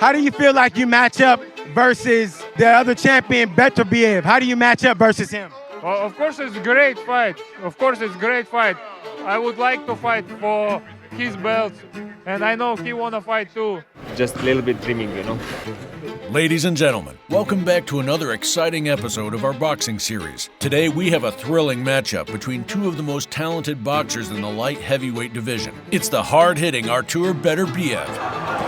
How do you feel like you match up versus the other champion, Beterbiev? How do you match up versus him? Well, of course, it's a great fight. I would like to fight for his belt, and I know he wanna fight too. Just a little bit dreaming, you know. Ladies and gentlemen, welcome back to another exciting episode of our boxing series. Today we have a thrilling matchup between two of the most talented boxers in the light heavyweight division. It's the hard-hitting Artur Beterbiev.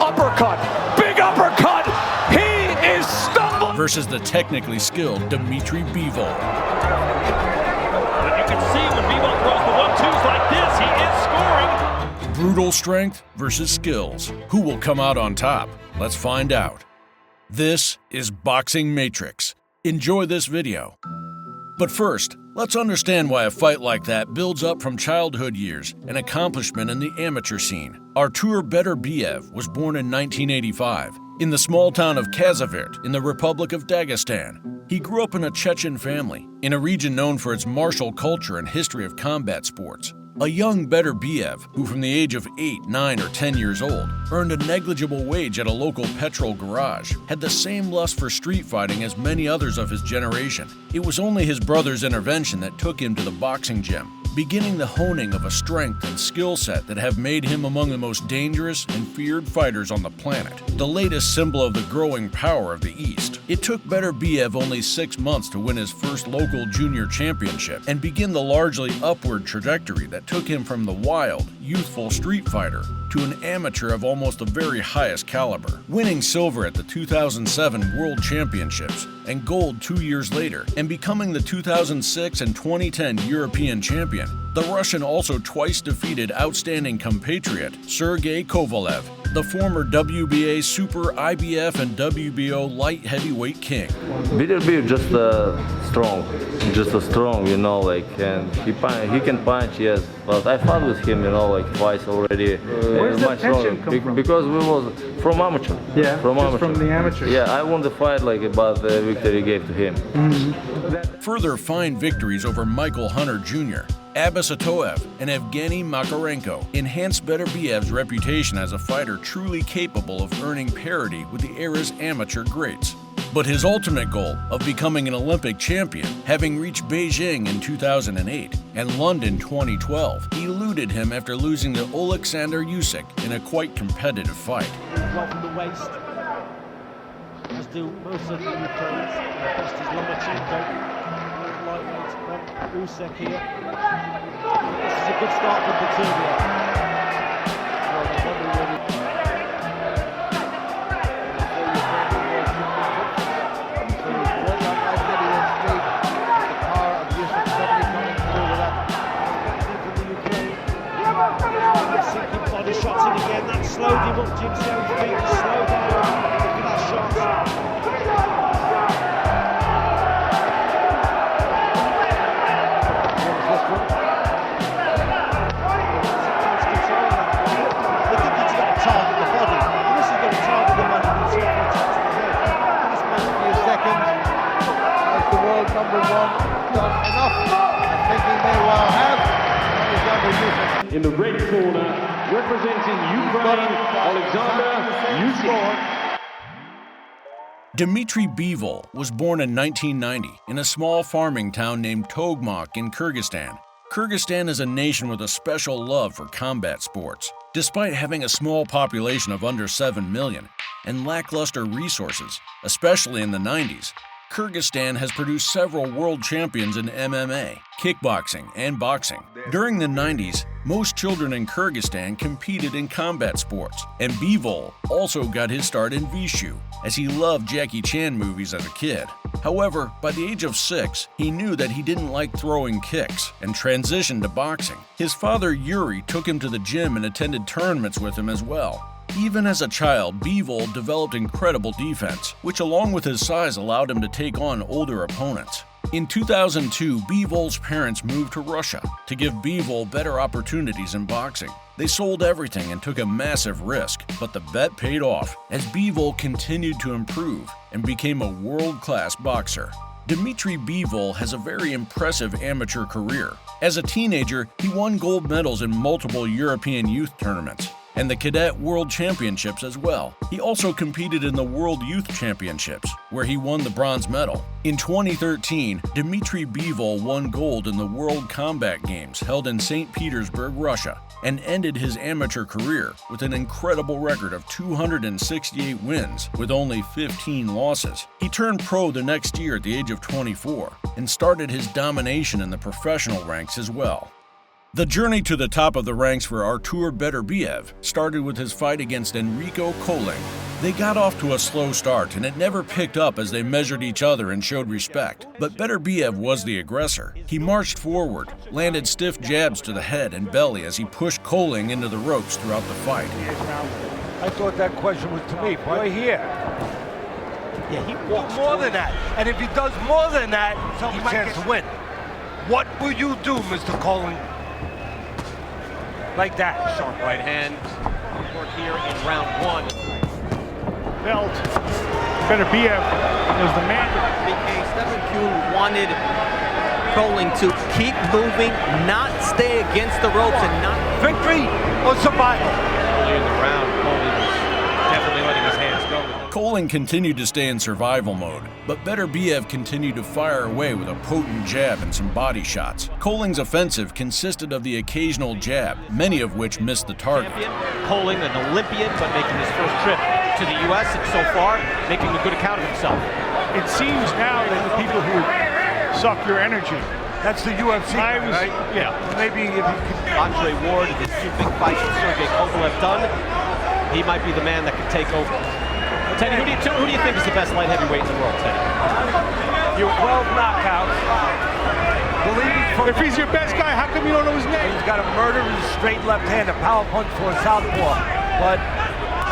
Uppercut! Big uppercut! He is stumbling! Versus the technically skilled Dmitry Bivol. But you can see when Bivol throws the 1-2s like this, he is scoring! Brutal strength versus skills. Who will come out on top? Let's find out. This is Boxing Matrix. Enjoy this video. But first, let's understand why a fight like that builds up from childhood years and accomplishment in the amateur scene. Artur Beterbiev was born in 1985 in the small town of Kazavirt in the Republic of Dagestan. He grew up in a Chechen family, in a region known for its martial culture and history of combat sports. A young Beterbiev, who from the age of 8, 9, or 10 years old, earned a negligible wage at a local petrol garage, had the same lust for street fighting as many others of his generation. It was only his brother's intervention that took him to the boxing gym, beginning the honing of a strength and skill set that have made him among the most dangerous and feared fighters on the planet, the latest symbol of the growing power of the East. It took Beterbiev only 6 months to win his first local junior championship and begin the largely upward trajectory that took him from the wild, youthful street fighter to an amateur of almost the very highest caliber, winning silver at the 2007 World Championships and gold 2 years later, and becoming the 2006 and 2010 European champion. The Russian also twice defeated outstanding compatriot Sergey Kovalev, the former WBA Super IBF and WBO light heavyweight king. Beterbiev just strong, you know, like, and he can punch, yes. But I fought with him, you know, like twice already. Where's the tension come from? Because we was from amateur. Yeah, from the amateur. Yeah, I won the fight, like, but the victory gave to him. Further fine victories over Michael Hunter Jr., Abbas Atoev, and Evgeny Makarenko enhanced Beterbiev's reputation as a fighter truly capable of earning parity with the era's amateur greats. But his ultimate goal of becoming an Olympic champion, having reached Beijing in 2008 and London 2012, eluded him after losing to Oleksandr Usyk in a quite competitive fight. Well from the waist, as do most of the Ukrainians. Best is Lomachenko, lightweight from Usyk here. This is a good start from Beterbiev. Body shots in again, that slowed him up, Jim Stone's feet to slow down. Look at that shot. They think he's got to target the body. This is going to target the body and see if he attacks the head. This might be a second. As the world number one done enough. I think he may well have. He's going to use it. In the red corner, representing Ukraine, Alexander Usyk. Dmitry Bivol was born in 1990 in a small farming town named Togmok in Kyrgyzstan. Kyrgyzstan is a nation with a special love for combat sports. Despite having a small population of under 7 million and lackluster resources, especially in the 90s, Kyrgyzstan has produced several world champions in MMA, kickboxing, and boxing. During the 90s, most children in Kyrgyzstan competed in combat sports, and Bivol also got his start in Wushu, as he loved Jackie Chan movies as a kid. However, by the age of 6, he knew that he didn't like throwing kicks and transitioned to boxing. His father, Yuri, took him to the gym and attended tournaments with him as well. Even as a child, Bivol developed incredible defense, which along with his size allowed him to take on older opponents. In 2002, Bivol's parents moved to Russia to give Bivol better opportunities in boxing. They sold everything and took a massive risk, but the bet paid off as Bivol continued to improve and became a world-class boxer. Dmitry Bivol has a very impressive amateur career. As a teenager, he won gold medals in multiple European youth tournaments. and the Cadet World Championships as well. He also competed in the World Youth Championships, where he won the bronze medal. In 2013, Dmitry Bivol won gold in the World Combat Games held in St. Petersburg, Russia, and ended his amateur career with an incredible record of 268 wins with only 15 losses. He turned pro the next year at the age of 24 and started his domination in the professional ranks as well. The journey to the top of the ranks for Artur Beterbiev started with his fight against Enrico Koling. They got off to a slow start and it never picked up as they measured each other and showed respect. But Beterbiev was the aggressor. He marched forward, landed stiff jabs to the head and belly as he pushed Koling into the ropes throughout the fight. I thought that question was to me, right here. Yeah, he wants more than that. And if he does more than that, he might chance to win. What will you do, Mr. Koling? Like that. Sharp right hand. Work here in round one. Belt. Beterbiev was the man. BK wanted Koling to keep moving, not stay against the ropes, and not victory or survival. Early in the round, Koling was definitely letting his hands go. Koling continued to stay in survival mode, but Beterbiev continued to fire away with a potent jab and some body shots. Koling's offensive consisted of the occasional jab, many of which missed the target. Koling, an Olympian, but making his first trip to the U.S. and so far making a good account of himself. It seems now that the people who suck your energy. That's the UFC, right? Yeah. Maybe if you could... Andre Ward, his two big fights with Sergey Kovalev done, he might be the man that could take over. Teddy, who do you think is the best light heavyweight in the world, Teddy? You're 12 knockouts. If he's your best guy, how come you don't know his name? He's got a murderous straight left hand, a power punch for a southpaw. But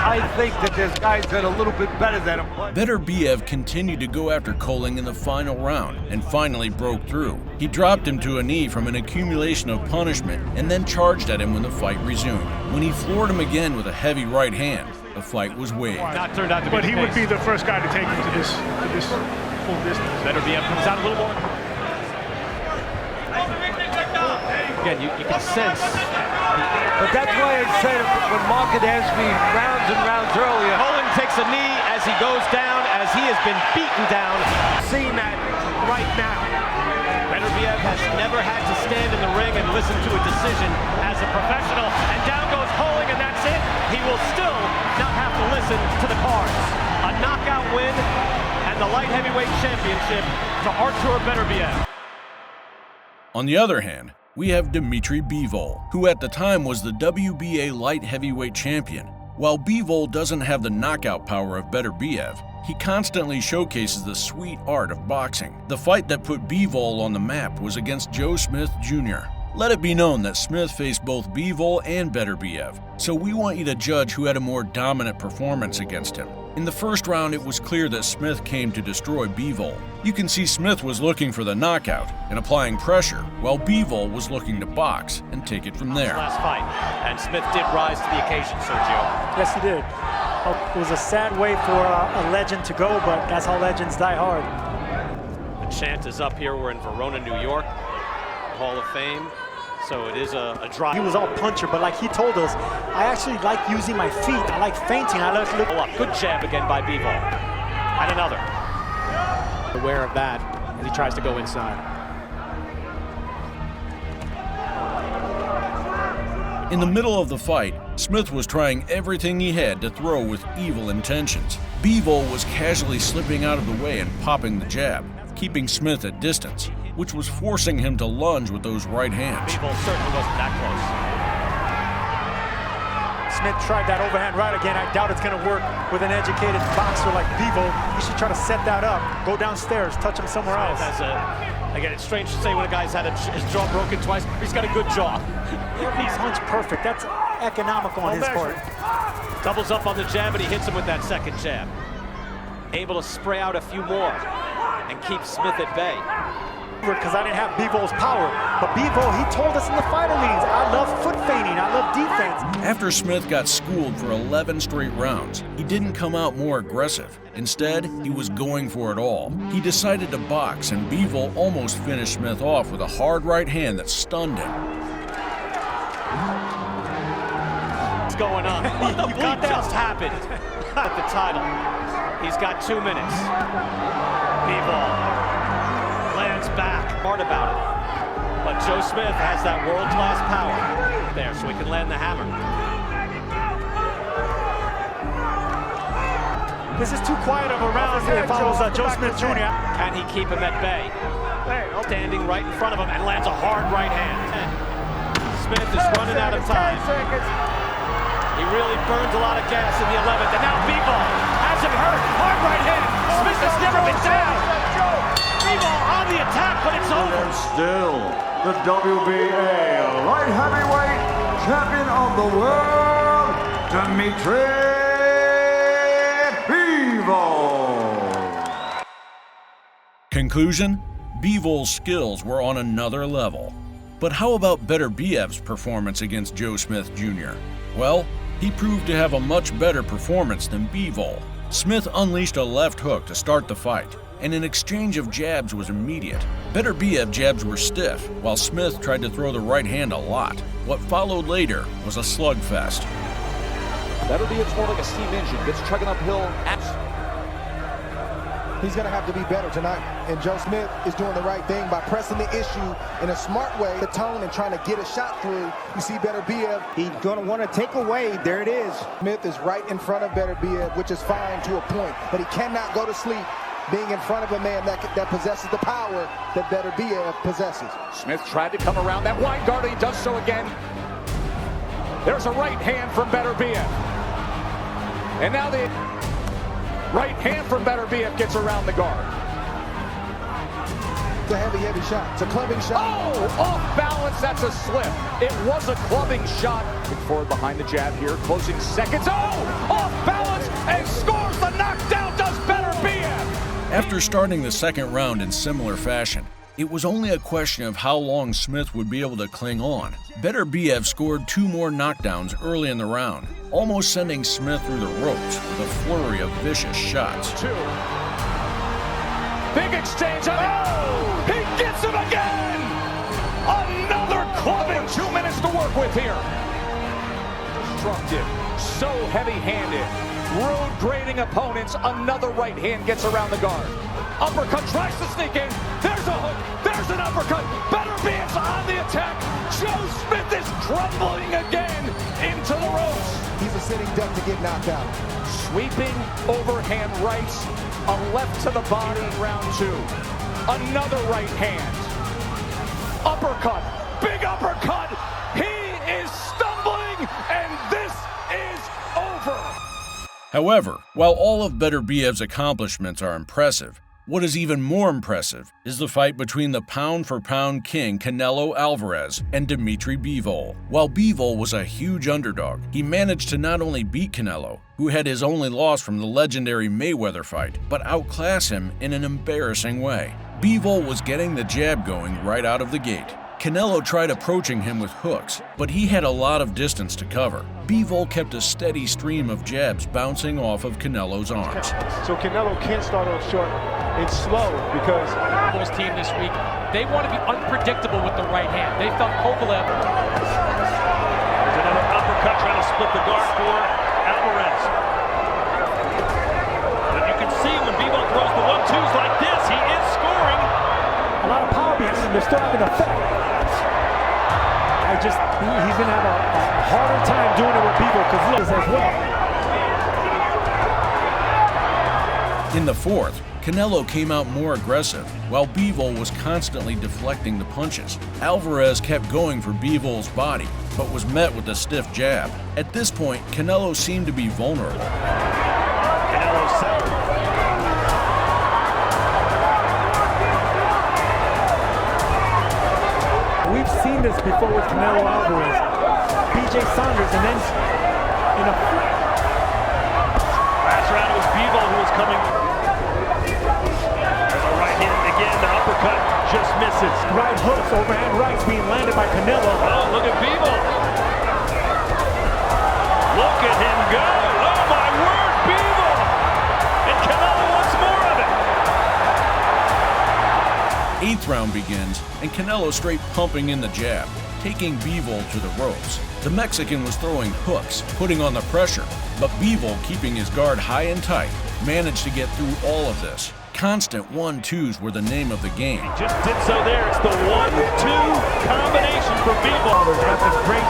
I think that there's guys that are a little bit better than him. Beterbiev continued to go after Koling in the final round and finally broke through. He dropped him to a knee from an accumulation of punishment and then charged at him when the fight resumed. When he floored him again with a heavy right hand, the fight was waived. Not turned out to be But he would be the first guy to take him to this full distance. Beterbiev comes out a little more. Again, you can sense. But that's why I said when Mark had asked me rounds and rounds earlier. Koling takes a knee as he goes down, as he has been beaten down. Seeing that right now. Beterbiev has never had to stand in the ring and listen to a decision as a professional. And down goes Koling, and that's it. He will still not have to listen to the cards. A knockout win and the light heavyweight championship to Artur Beterbiev. On the other hand, we have Dmitry Bivol, who at the time was the WBA light heavyweight champion. While Bivol doesn't have the knockout power of Beterbiev, he constantly showcases the sweet art of boxing. The fight that put Bivol on the map was against Joe Smith Jr. Let it be known that Smith faced both Bivol and Beterbiev, so we want you to judge who had a more dominant performance against him. In the first round, it was clear that Smith came to destroy Bivol. You can see Smith was looking for the knockout and applying pressure, while Bivol was looking to box and take it from there. Last fight, and Smith did rise to the occasion, Sergio. Yes, he did. It was a sad way for a legend to go, but that's how legends die hard. The chant is up here. We're in Verona, New York, Hall of Fame. So it is a drive. He was all puncher, but like he told us, I actually like using my feet. I like feinting. I like looking up. Good jab again by Bivol. And another. Aware of that as he tries to go inside. In the middle of the fight, Smith was trying everything he had to throw with evil intentions. Bivol was casually slipping out of the way and popping the jab, keeping Smith at distance, which was forcing him to lunge with those right hands. Bivol certainly wasn't that close. Smith tried that overhand right again. I doubt it's going to work with an educated boxer like Bivol. He should try to set that up, go downstairs, touch him somewhere else. Again, it's strange to say when a guy's had his jaw broken twice. He's got a good jaw. Every punch perfect. That's economical on his part. Doubles up on the jab, and he hits him with that second jab. Able to spray out a few more and keep Smith at bay. Because I didn't have Bivol's power. But Bivol, he told us in the fighter meetings, I love foot feigning, I love defense. After Smith got schooled for 11 straight rounds, he didn't come out more aggressive. Instead, he was going for it all. He decided to box, and Bivol almost finished Smith off with a hard right hand that stunned him. going on? What the bleep just happened? At the title. He's got 2 minutes. Bivol lands back. Hard about it. But Joe Smith has that world-class power there, so he can land the hammer. This is too quiet of a round here. Follows Joe Smith Jr. Can he keep him at bay? Standing right in front of him and lands a hard right hand. Smith is running out of time. He really burns a lot of gas in the 11th, and now Bivol has him hurt. Hard right hand. Smith has never been down. Bivol on the attack, but it's over. And still, the WBA light heavyweight champion of the world, Dmitry Bivol. Conclusion? Bivol's skills were on another level. But how about Beterbiev's performance against Joe Smith Jr.? Well, he proved to have a much better performance than Bivol. Smith unleashed a left hook to start the fight, and an exchange of jabs was immediate. Beterbiev jabs were stiff, while Smith tried to throw the right hand a lot. What followed later was a slugfest. Beterbiev's more like a steam engine, gets chugging uphill. He's going to have to be better tonight. And Joe Smith is doing the right thing by pressing the issue in a smart way, the tone, and trying to get a shot through. You see Beterbiev, he's going to want to take away. There it is. Smith is right in front of Beterbiev, which is fine to a point. But he cannot go to sleep being in front of a man that possesses the power that Beterbiev possesses. Smith tried to come around that wide guard. He does so again. There's a right hand from Beterbiev. And now the right hand from Beterbiev gets around the guard. It's a heavy shot. It's a clubbing shot. Oh, off balance. That's a slip. It was a clubbing shot. Looking forward behind the jab here. Closing seconds. Oh, off balance and scores the knockdown. Does Beterbiev. After starting the second round in similar fashion, it was only a question of how long Smith would be able to cling on. Beterbiev scored 2 more knockdowns early in the round, almost sending Smith through the ropes with a flurry of vicious shots. 2. Big exchange. Oh, he gets him again. Another clubbing. 2 minutes to work with here. Destructive. So heavy-handed. Road grading opponents. Another right hand gets around the guard. Uppercut tries to sneak in. There's a hook. There's an uppercut. Beterbiev's on the attack. Joe Smith is crumbling again into the ropes. He's a sitting duck to get knocked out. Sweeping overhand rights. A left to the body in round 2. Another right hand. Uppercut. Big uppercut. He is stumbling, and this is over. However, while all of Beterbiev's accomplishments are impressive, what is even more impressive is the fight between the pound-for-pound king Canelo Alvarez and Dmitry Bivol. While Bivol was a huge underdog, he managed to not only beat Canelo, who had his only loss from the legendary Mayweather fight, but outclass him in an embarrassing way. Bivol was getting the jab going right out of the gate. Canelo tried approaching him with hooks, but he had a lot of distance to cover. Bivol kept a steady stream of jabs bouncing off of Canelo's arms. So Canelo can't start off short and slow because Bivol's team this week, they want to be unpredictable with the right hand. They felt Kovalev. There's another uppercut trying to split the guard for Alvarez. But you can see when Bivol throws the 1-2s like this, he is scoring. a lot of power behind him. They're still having an effect. He's going to have a harder time doing it with Bivol because as well. In the fourth, Canelo came out more aggressive, while Bivol was constantly deflecting the punches. Alvarez kept going for Bivol's body, but was met with a stiff jab. At this point, Canelo seemed to be vulnerable. We've seen this before with Canelo Alvarez, BJ Saunders, and then in a last round it was Bivol who was coming. There's a right hand again, the uppercut just misses. Right hooks, overhand rights being landed by Canelo. Oh, look at Bivol. Look at him go. Oh my word, Bivol. And Canelo wants more of it. 8th round begins, and Canelo straight pumping in the jab, taking Bivol to the ropes. The Mexican was throwing hooks, putting on the pressure, but Bivol, keeping his guard high and tight, managed to get through all of this. Constant 1-2s were the name of the game. He just did so there. It's the 1-2 combination for Bivol. That's a great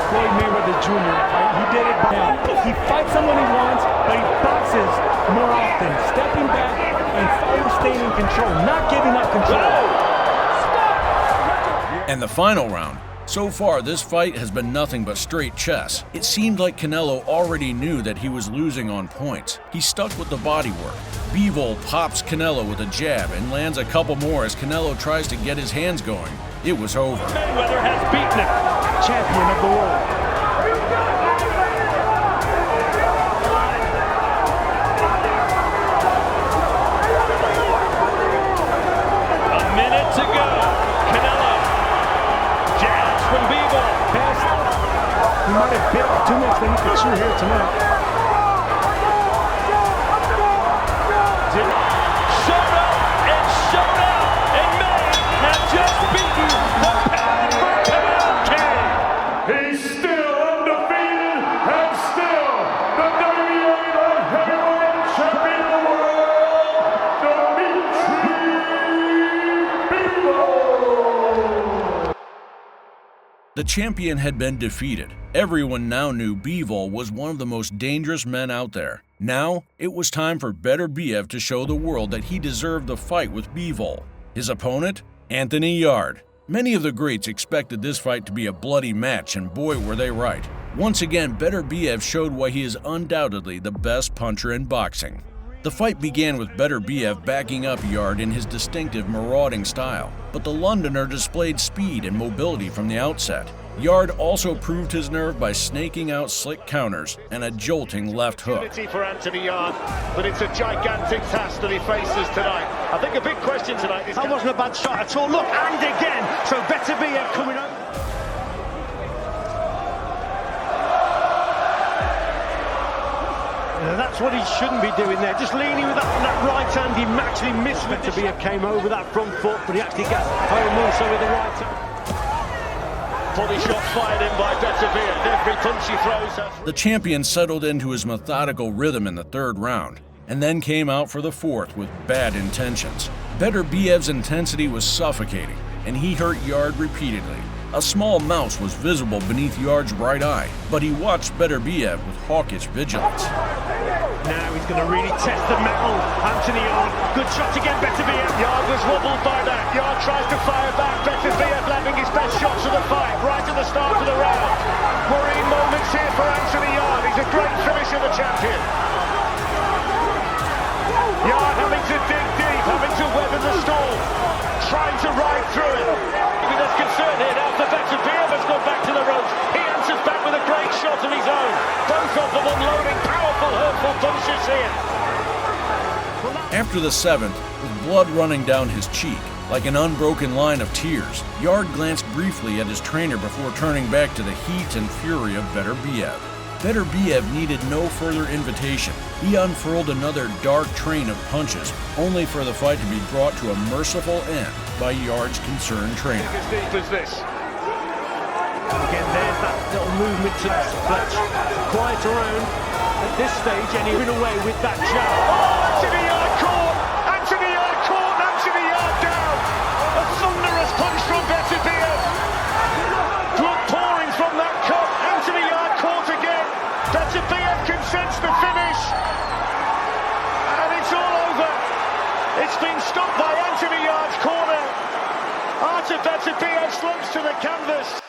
Floyd Mayweather Jr. fight. He did it now. He fights someone he wants, but he boxes more often, stepping back and always staying in control, not giving up control. And the final round. So far, this fight has been nothing but straight chess. It seemed like Canelo already knew that he was losing on points. He stuck with the body work. Bivol pops Canelo with a jab and lands a couple more as Canelo tries to get his hands going. It was over. Mayweather has beaten him. Champion of the world. A minute to go. Canelo. Jabs from Bivol. He might have bit too much than he could chew here tonight. Showed up and showed out and may have just beaten the pound for pound king. He's still undefeated and still the WBA light heavyweight champion of the world, Dmitry Bivol. The champion had been defeated. Everyone now knew Bivol was one of the most dangerous men out there. Now, it was time for Beterbiev to show the world that he deserved the fight with Bivol. His opponent? Anthony Yarde. Many of the greats expected this fight to be a bloody match, and boy were they right. Once again, Beterbiev showed why he is undoubtedly the best puncher in boxing. The fight began with Beterbiev backing up Yarde in his distinctive marauding style, but the Londoner displayed speed and mobility from the outset. Yarde also proved his nerve by snaking out slick counters and a jolting left hook. For Anthony Yarde, but it's a gigantic task that he faces tonight. I think a big question tonight is... That wasn't a bad shot at all. Look, and again. So Beterbiev coming up. That's what he shouldn't be doing there. Just leaning with that right hand. He actually missed. Beterbiev came over that front foot, but he actually got home also with the right hand. Body shot fired in by Beterbiev. Every punch he throws. The champion settled into his methodical rhythm in the third round, and then came out for the fourth with bad intentions. Beterbiev's intensity was suffocating, and he hurt Yarde repeatedly. A small mouse was visible beneath Yarde's right eye, but he watched Beterbiev with hawkish vigilance. Now he's going to really test the metal. Anthony Yarde, good shot again, Beterbiev. Yarde was wobbled by that. Yarde tries to fire back. Beterbiev landing his best shots of the fight right at the start of the round. Worrying moments here for Anthony Yarde. He's a great finisher, the champion. Yarde having to dig deep, having to weather the storm, trying to ride through it. Maybe there's concern here now for Beterbiev has gone back to the ropes. He answers back with a great shot of his own. Both of them unloading powerful, hurtful punches here. After the seventh, with blood running down his cheek, like an unbroken line of tears, Yarde glanced briefly at his trainer before turning back to the heat and fury of Beterbiev. Beterbiev needed no further invitation. He unfurled another dark train of punches, only for the fight to be brought to a merciful end by Yarde's concerned trainer. As deep as this. Again, there's that little movement to Fletch. Quiet around at this stage, and he went away with that jab. Oh, Anthony Yarde caught! Anthony Yarde caught! Anthony Yarde down! A thunderous punch from Beterbiev. Blood pouring from that cut. Anthony Yarde caught again. Beterbiev can sense the finish. And it's all over. It's been stopped by Anthony Yarde's corner. Artur Beterbiev slumps to the canvas.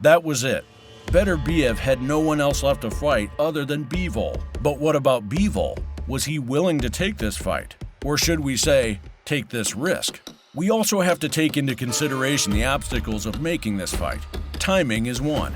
That was it. Beterbiev had no one else left to fight other than Bivol. But what about Bivol? Was he willing to take this fight? Or should we say, take this risk? We also have to take into consideration the obstacles of making this fight. Timing is one.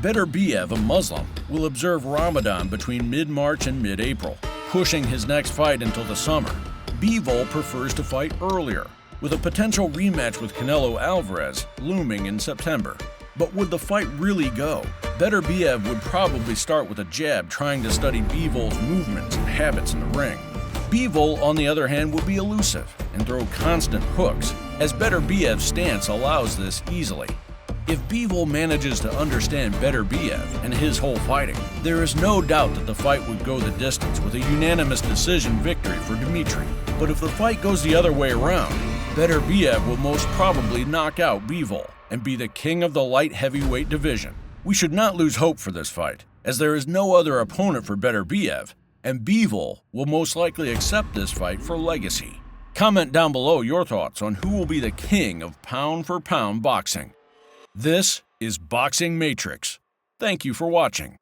Beterbiev, a Muslim, will observe Ramadan between mid-March and mid-April, pushing his next fight until the summer. Bivol prefers to fight earlier, with a potential rematch with Canelo Alvarez looming in September. But would the fight really go? Beterbiev would probably start with a jab, trying to study Bivol's movements and habits in the ring. Bivol, on the other hand, will be elusive and throw constant hooks, as Beterbiev's stance allows this easily. If Bivol manages to understand Beterbiev and his whole fighting, there is no doubt that the fight would go the distance with a unanimous decision victory for Dmitry. But if the fight goes the other way around, Beterbiev will most probably knock out Bivol and be the king of the light heavyweight division. We should not lose hope for this fight, as there is no other opponent for Beterbiev, and Bivol will most likely accept this fight for legacy. Comment down below your thoughts on who will be the king of pound-for-pound boxing. This is Boxing Matrix. Thank you for watching.